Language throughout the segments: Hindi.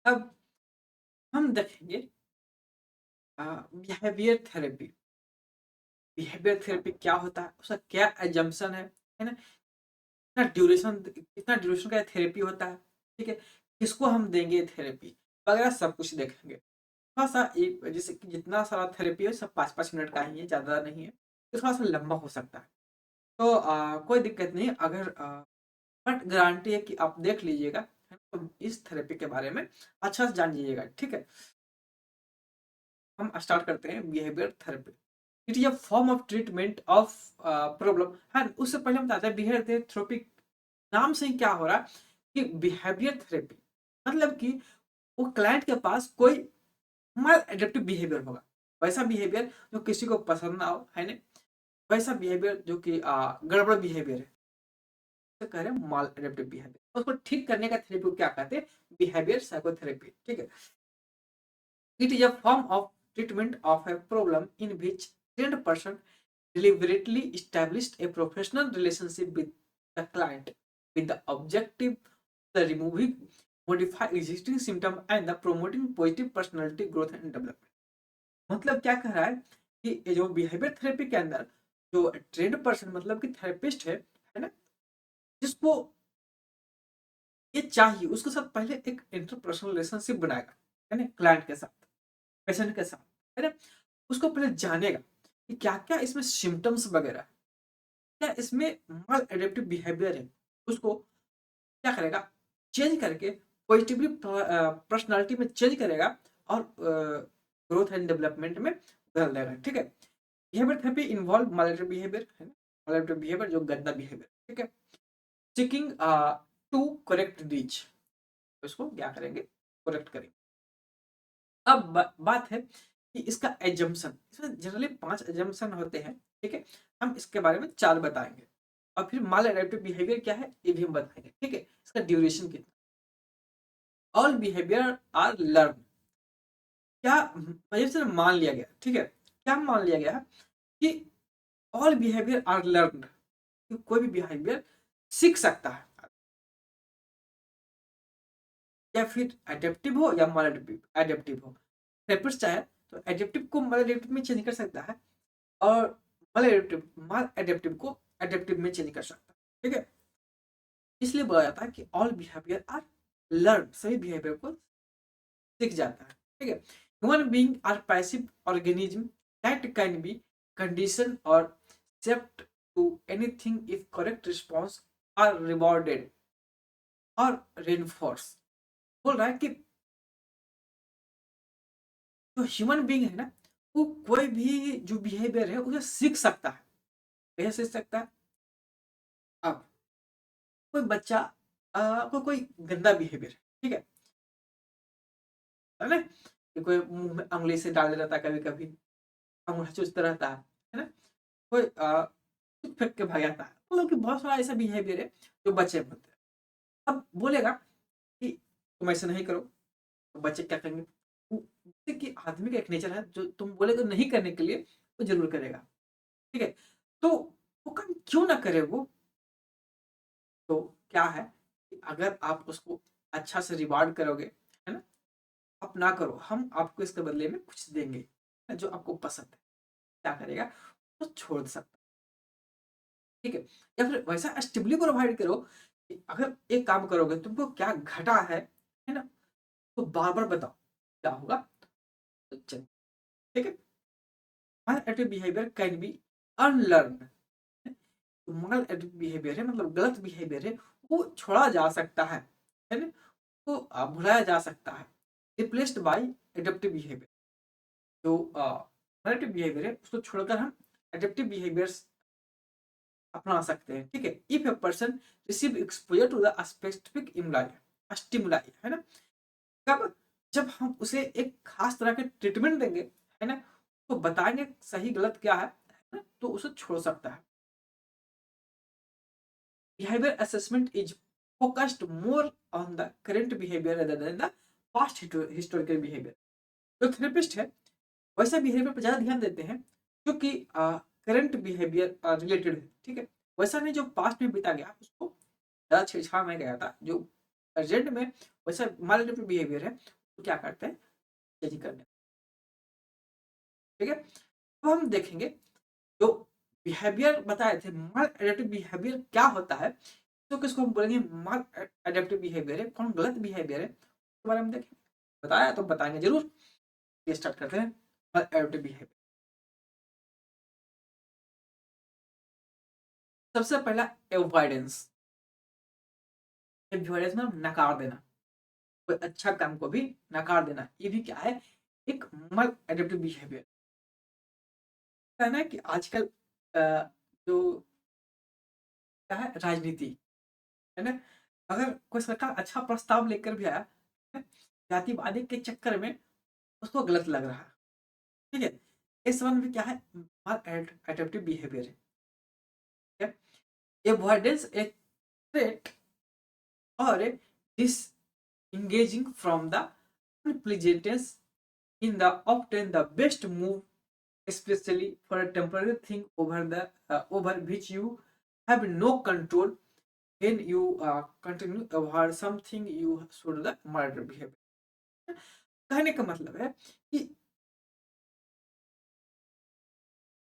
अब हम देखेंगे बिहेवियर थेरेपी। बिहेवियर थेरेपी क्या होता है, उसका क्या एजम्पशन है ना? कितना ड्यूरेशन का थेरेपी होता है, ठीक है? किसको हम देंगे थेरेपी वगैरह सब कुछ देखेंगे। थोड़ा-सा एक जैसे कि जितना सारा थेरेपी है सब 5-5 मिनट का ही है, ज़्यादा नहीं है। तो थोड़ा-सा लंबा हो सकता है। तो कोई दिक्कत नहीं अगर बट गारंटी है कि आप देख लीजिएगा, है ना? तो इस थेरेपी के बारे में अच्छा से जान लीजिएगा, ठीक है? हम स्टार्ट करते हैं behaviour therapy. It is a form of treatment of problem. हाँ, उससे पहले हम बताते हैं बिहेवियर थेरेपी नाम से ही क्या हो रहा है कि बिहेवियर थेरेपी मतलब कि वो क्लाइंट के पास कोई माल एडेप्टिव बिहेवियर होगा। वैसा बिहेवियर जो किसी को पसंद ना हो, है ना? वैसा बिहेवियर जो कि गड़बड़ बिहेवियर है, तो कह रहे हैं माल एडेप्टिव बिहेवियर। उसको ठीक करने का थेरेपी को क्या कहते हैं? बिहेवियर साइकोथेरेपी, ठीक है? It is a form of treatment of a problem in which trained person deliberately established a professional relationship with the client with the objective the removing modify existing symptom and the promoting positive personality growth and development। मतलब क्या कह रहा है कि ये जो बिहेवियर थेरेपी के अंदर जो ट्रेंड पर्सन मतलब कि थेरेपिस्ट है ना? जिसको ये चाहिए उसके साथ पहले एक इंटरपर्सनल रिलेशनशिप बनाएगा, है ना? क्लाइंट के साथ, पेशेंट के साथ, है ना? उसको पहले जानेगा कि क्या-क्या इसमें सिम्पटम्स वगैरह है, क्या इसमें माल एडेप्टिव बिहेवियर है, उसको क्या करेगा चेंज करके पॉजिटिवली पर्सनैलिटी में चेंज करेगा और ग्रोथ एंड डेवलपमेंट में बदल देगा, ठीक है? बिहेवियर थेरेपी इन्वॉल्व मालएडेप्टिव बिहेवियर, है ना? मालएडेप्टिव बिहेवियर जो गंदा बिहेवियर, ठीक है? सीकिंग टू करेक्ट रीच, इसको क्या करेंगे? करेक्ट करेंगे। अब बात है कि इसका एजम्पशन, इसमें जनरली 5 एजम्पशन होते हैं, ठीक है? हम इसके बारे में 4 बताएँगे और फिर माल एडेप्टिव बिहेवियर क्या है ये भी हम बताएँगे, ठीक है? इसका ड्यूरेशन कितना। ऑल बिहेवियर आर लर्न्ड, क्या पहले से मान लिया गया, ठीक है? क्या मान लिया गया कि ऑल बिहेवियर आर लर्न्ड, कि कोई भी बिहेवियर सीख सकता है या फिर एडेप्टिव हो या माल एडेप्टिव एडेप्टिव हो। थेरेपिस्ट चाहे तो एडेप्टिव को माल एडेप्टिव में चेंज कर सकता है और माल एडेप्टिव को एडेप्टिव में चेंज कर सकता है, ठीक है? इसलिए बोला जाता है कि ऑल बिहेवियर आर लर्न, सभी बिहेवियर को सीख जाता है, ठीक है? Human being are passive organism that can be condition और accept to anything if correct response are rewarded और रेनफोर्स। बोल रहा है कि जो ह्यूमन बीइंग है ना, वो कोई भी जो बिहेवियर है उसे सीख सकता है। कैसे सीख सकता है? अब कोई बच्चा को कोई गंदा बिहेवियर, ठीक है ना? कि कोई मुंह में उंगली से डाल देता है, कभी कभी अंगूठा चूसता रहता है ना? कोई कुछ फेंक के भाग जाता है, मतलब कि बहुत सारा ऐसा बिहेवियर है जो बच्चे में होते हैं। अब बोलेगा कि तुम ऐसे नहीं करो, तो बच्चे क्या करेंगे? जैसे कि आदमी का एक नेचर है, जो तुम बोलेगे नहीं करने के लिए वो जरूर करेगा, ठीक है? तो वो काम क्यों ना करे वो? तो क्या है कि अगर आप उसको अच्छा से रिवार्ड करोगे, है ना? आप ना करो, हम आपको इसके बदले में कुछ देंगे, जो आपको पसंद है। क्या करेगा? वो छोड़ सकता है, ठीक है? या फिर वैसा स्टिमुली प्रोवाइड करो कि अगर एक काम करोगे तुमको क्या घटा है ना? तो बार-बार बताओ, क्या होगा? तो चल, ठीक है? माल behaviour can be unlearned. Moral behaviour है मतलब गलत बिहेवियर है, वो छोड़ा जा सकता है ना? वो भुलाया जा सकता है, रिप्लेस्ड बाय एडप्टिव बिहेवियर। जो नेगेटिव बिहेवियर है उसको छोड़कर हम एडप्टिव बिहेवियर्स अपना सकते हैं, ठीक है? If a person receive exposure to the specific stimuli, है ना? कब? जब हम उसे एक खास तरह के ट्रीटमेंट देंगे, है ना? तो बताएंगे सही गलत क्या है ना? तो उसे छोड़ सकता है। Behavior assessment is focused more on the current behavior rather than the past historical behavior। जो थेरेपिस्ट है वैसा बिहेवियर पर ज़्यादा ध्यान देते हैं जो कि करंट बिहेवियर रिलेटेड है, ठीक है? वैसा नहीं जो पास्ट में बीता गया उसको ज़्यादा छेड़छाड़ नहीं किया जाता। जो अर्जेंट में वैसा माल बिहेवियर है तो क्या करते हैं चेंज करने। ठीक है, अब हम देखेंगे जो बिहेवियर बताए थे माल एडेप्टिव बिहेवियर क्या होता है, तो किसको हम बोलेंगे माल एडेप्टिव बिहेवियर है, कौन गलत बिहेवियर है उसके बारे में देखेंगे। बताया तो बताएंगे जरूर। ये स्टार्ट करते हैं माल एडेप्टिव बिहेवियर। सबसे पहला एवॉइडेंस। एवॉइडेंस में नकार देना, कोई अच्छा काम को भी नकार देना, ये भी क्या है एक माल एडेप्टिव बिहेवियर है ना। कि आजकल जो क्या है राजनीति है ना, अगर कोई सरकार अच्छा प्रस्ताव लेकर भी आया है, जातिवादी के चक्कर में उसको गलत लग रहा है। ठीक है, इस संबंध में क्या है एडेप्टिव बिहेवियर है। ठीक है, अवॉइडेंस एक थ्रेट और dish engaging from the unpleasantness in the often the best move, especially for a temporary thing over which you have no control when you continue over something you should the murder behavior। कहने का मतलब है कि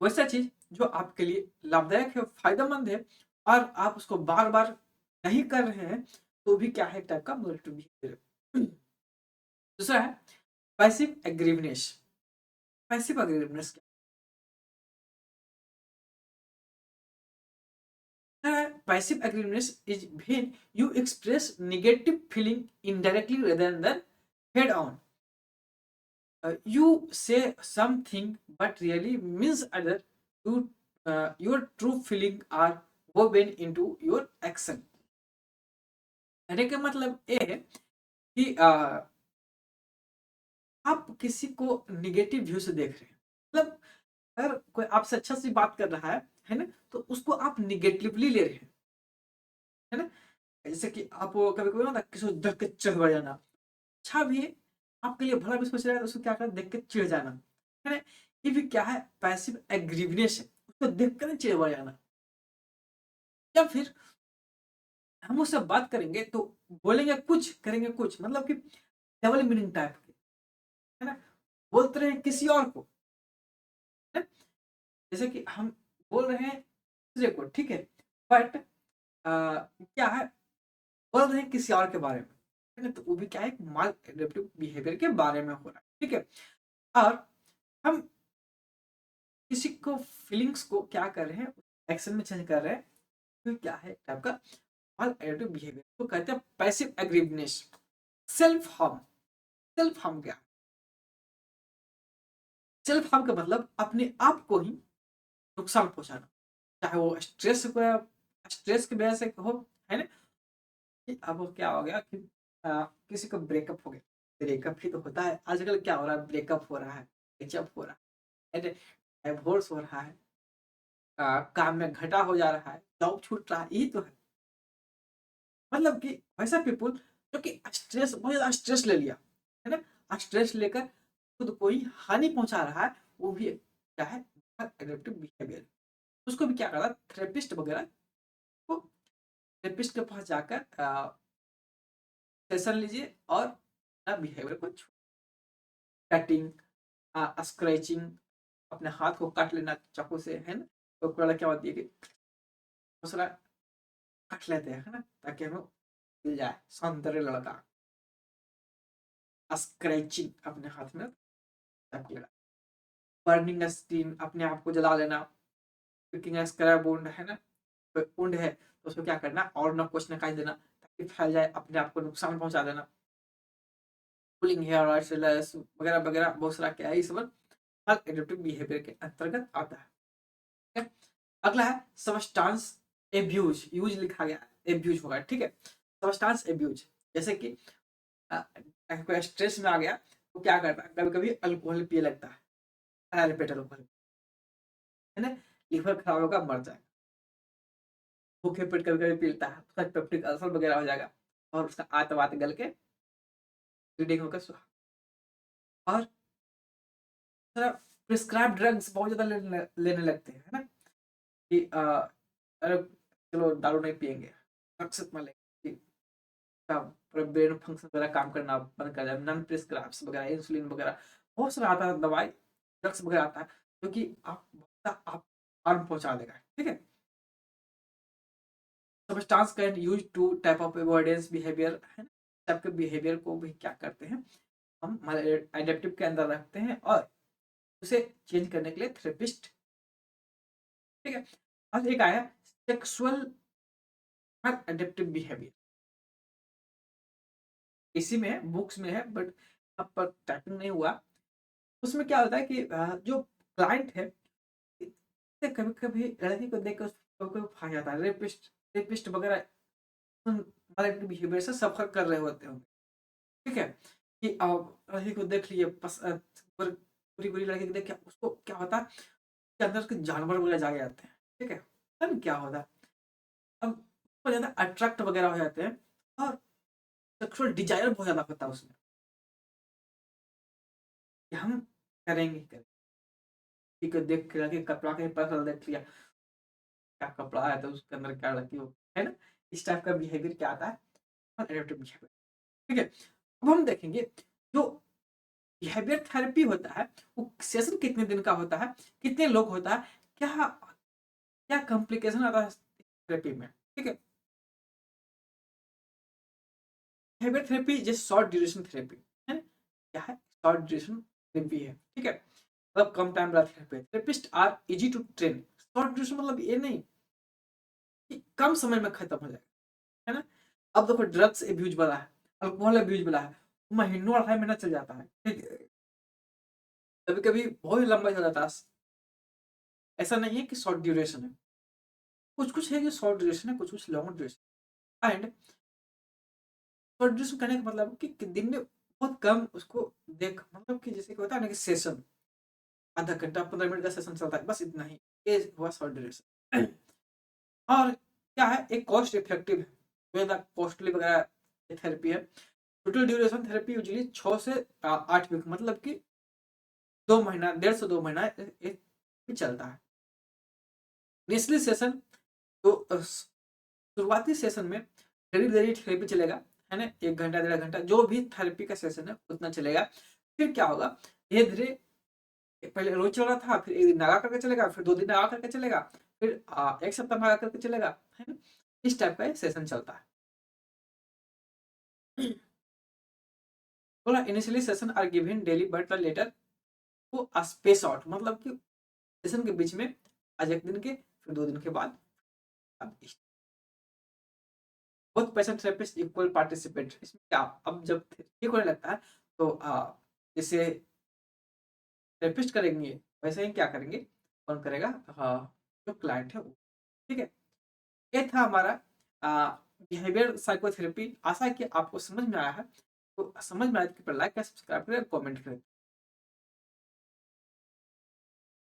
वैसा चीज जो आपके लिए लाभदायक है फायदेमंद है और आप उसको बार बार नहीं कर रहे हैं तो भी क्या है टाइप का मर्डर बिहेवियर। दूसरा है passive aggressiveness. Passive aggressiveness passive aggressiveness is when you express negative feeling indirectly rather than head on। You say something but really means other, you your true feeling are woven into your action। कहने का मतलब ये है कि आप किसी को निगेटिव व्यू से देख रहे हैं, मतलब अगर कोई आपसे अच्छा सी बात कर रहा है ना, तो उसको आप निगेटिवली ले रहे हैं, है ना। जैसे कि आप कभी कभी ना किसी को देख के चिढ़ बढ़ जाना, अच्छा भी है आपके लिए भला भी सोच रहा है तो उसको क्या कर देख के चिढ़ जाना, है ना। ये भी क्या है पैसिव एग्रीवनेस है, उसको देख कर चिढ़ बढ़ जाना। या फिर हम उससे बात करेंगे तो बोलेंगे कुछ करेंगे कुछ, मतलब कि डबल मीनिंग टाइप के, है ना। बोलते रहे किसी और को, है ना? जैसे कि हम बोल रहे हैं दूसरे को, ठीक है, बट क्या है बोल रहे हैं किसी और के बारे में, है ना, तो वो भी क्या है माल एडेप्टिव बिहेवियर के बारे में हो रहा है। ठीक है, और हम किसी को फीलिंग्स को क्या कर रहे हैं एक्शन में चेंज कर रहे हैं, तो क्या है टाइप का माल एडेप्टिव बिहेवियर तो कहते हैं passive aggressiveness. Self harm. Self harm क्या? सेल्फ हार्म का मतलब अपने आप को ही नुकसान पहुंचाना, चाहे वो स्ट्रेस की वजह से हो, है ना। कि अब क्या हो गया कि किसी को ब्रेकअप हो गया, ब्रेकअप ही तो होता है आजकल, क्या हो रहा है ब्रेकअप हो रहा है, ब्रेकअप हो रहा है, डिवोर्स हो रहा है, काम में घटा हो जा रहा है, जॉब छूट रहा है, यही तो है। मतलब कि वैसा पीपुल जो कि स्ट्रेस बहुत ज्यादा स्ट्रेस ले लिया, है ना, स्ट्रेस लेकर खुद को ही हानि पहुंचा रहा है, वो भी क्या है एडेप्टिव बिहेवियर। उसको भी क्या करा थेरेपिस्ट वगैरह को, थेरेपिस्ट के पास जाकर सेशन लीजिए और बिहेवियर को कटिंग, स्क्रैचिंग, अपने हाथ को काट लेना चाकू से, है ना। तो क्या होती है कि दूसरा काट लेते हैं, है ना, ताकि हमें मिल जाए सौंदर्य लड़का। स्क्रैचिंग अपने हाथ में चाकू लगा, बर्निंग स्टीन अपने आप को जला लेना, पिकिंग स्क्रैप वुंड, है ना, कोई वुंड है तो उसको क्या करना और न कुछ नकाई देना ताकि फैल जाए, अपने आप को नुकसान पहुंचा देना। पुलिंग हेयर वगैरह वगैरह बहुत सारा क्या है, ये सब एडिप्टिव बिहेवियर के अंतर्गत आता है। ठीक है? अगला है सबस्टांस एब्यूज, यूज लिखा गया एब्यूज होगा, ठीक है। सबस्टांस एब्यूज जैसे कि कोई स्ट्रेस में आ गया तो क्या करता है, कभी कभी अल्कोहल पिए लगता है, रिपीट अल्कोहल, है ना, लीवर खराब होगा मर जाएगा। भूखे पेट कभी कभी पीता है, उसका पेप्टिक अल्सर वगैरह हो जाएगा और उसका आंत गल के ब्लीडिंग होकर सुहा। और प्रिस्क्राइब ड्रग्स बहुत ज्यादा लेने लगते हैं, है ना, कि अरे चलो दारू नहीं पियेंगे, ड्रग्स इतना लेंगे, ब्रेन फंक्शन वगैरह काम करना बंद कर जाए, नॉन प्रिस्क्राइब्स वगैरह, इंसुलिन वगैरह बहुत सारा आता है दवाई, ड्रग्स वगैरह आता है जो कि आप हार्म पहुंचा देगा। ठीक है, substance can use to type of avoidance behaviour है ना, टाइप के बिहेवियर को भी क्या करते हैं हम हमारे एडेप्टिव के अंदर रखते हैं और उसे चेंज करने के लिए थेरेपिस्ट। ठीक है, अब एक आया सेक्सुअल एडेप्टिव बिहेवियर, इसी में है, बुक्स में है बट अब पर टाइपिंग नहीं हुआ। उसमें क्या होता है कि जो क्लाइंट है कभी कभी लड़की को देख कर कभी कभी जाता है, रेपिस्ट रेपिस्ट वगैरह वाले बिहेवियर से सफर कर रहे होते हैं। ठीक है, कि आप लड़की को देख लिए पूरी पूरी लड़की को देख के उसको क्या होता है कि अंदर के जानवर वगैरह जागे जाते हैं। ठीक है, तब क्या होता है, अब बहुत ज्यादा अट्रैक्ट वगैरह हो जाते हैं और सेक्सुअल डिजायर बहुत ज्यादा होता है उसमें कि हम करेंगे करेंगे। ठीक है, देख के लड़की कपड़ा के पता देख लिया क्या कपड़ा है तो उसके अंदर क्या लड़की हो, है ना, इस टाइप का बिहेवियर क्या आता है, एडेप्टिव बिहेवियर। ठीक है, अब हम देखेंगे जो बिहेवियर थेरेपी होता है वो सेशन कितने दिन का होता है, कितने लोग होता है, क्या क्या कॉम्प्लिकेशन आता है थेरेपी में। ठीक है, बिहेवियर थेरेपी जैसे शॉर्ट ड्यूरेशन थेरेपी है ना, क्या है शॉर्ट ड्यूरेशन थेरेपी है। ठीक है, मतलब कम टाइम वाला therapy, therapist are easy to train. Short duration मतलब ये नहीं कि कम समय में खत्म हो जाए, है ना। अब देखो ड्रग्स अब्यूज वाला है, अल्कोहल अब्यूज वाला है, महीनों 2.5 महीना चल जाता है। ठीक है, कभी कभी बहुत लंबा चल जाता है, ऐसा नहीं है कि शॉर्ट ड्यूरेशन है, कुछ कुछ है जो शॉर्ट ड्यूरेशन है, कुछ कुछ long duration. And short duration करने का मतलब कि दिन में बहुत कम उसको देख, मतलब कि जैसे कि होता है ना कि सेशन आधा घंटा 15 मिनट का सेशन चलता है, बस इतना ही, ये हुआ शॉर्ट ड्यूरेशन। और क्या है, एक कॉस्ट इफेक्टिव है, ज्यादा कॉस्टली वगैरह थेरेपी है। टोटल ड्यूरेशन थेरेपी यूजुअली 6 से 8 वीक, मतलब कि 2 महीना, 1.5 से 2 महीना ये चलता है। इनिशियली सेशन तो शुरुआती सेशन में धीरे धीरे थेरेपी चलेगा, है ना, 1 घंटा 1.5 घंटा जो भी थेरेपी का सेशन है उतना चलेगा। फिर क्या होगा, धीरे धीरे पहले रोज चल रहा था, फिर 1 दिन लगा करके चलेगा, फिर 2 दिन लगा करके चलेगा, फिर 1 सप्ताह लगा करके चलेगा, है ना, इस टाइप का सेशन चलता है। बोला initially session are given daily but later वो स्पेस आउट, मतलब कि सेशन के बीच में आज 1 दिन के फिर 2 दिन के बाद अब both patient therapist equal participate. इसमें क्या, अब जब ठीक होने लगता है तो जैसे थेरेपिस्ट करेंगे वैसे ही क्या करेंगे, कौन करेगा, जो क्लाइंट है वो। ठीक है, ये था हमारा बिहेवियर साइकोथेरेपी। आशा है कि आपको समझ में आया है, तो समझ में आया तो लाइक सब्सक्राइब करें, कमेंट करें।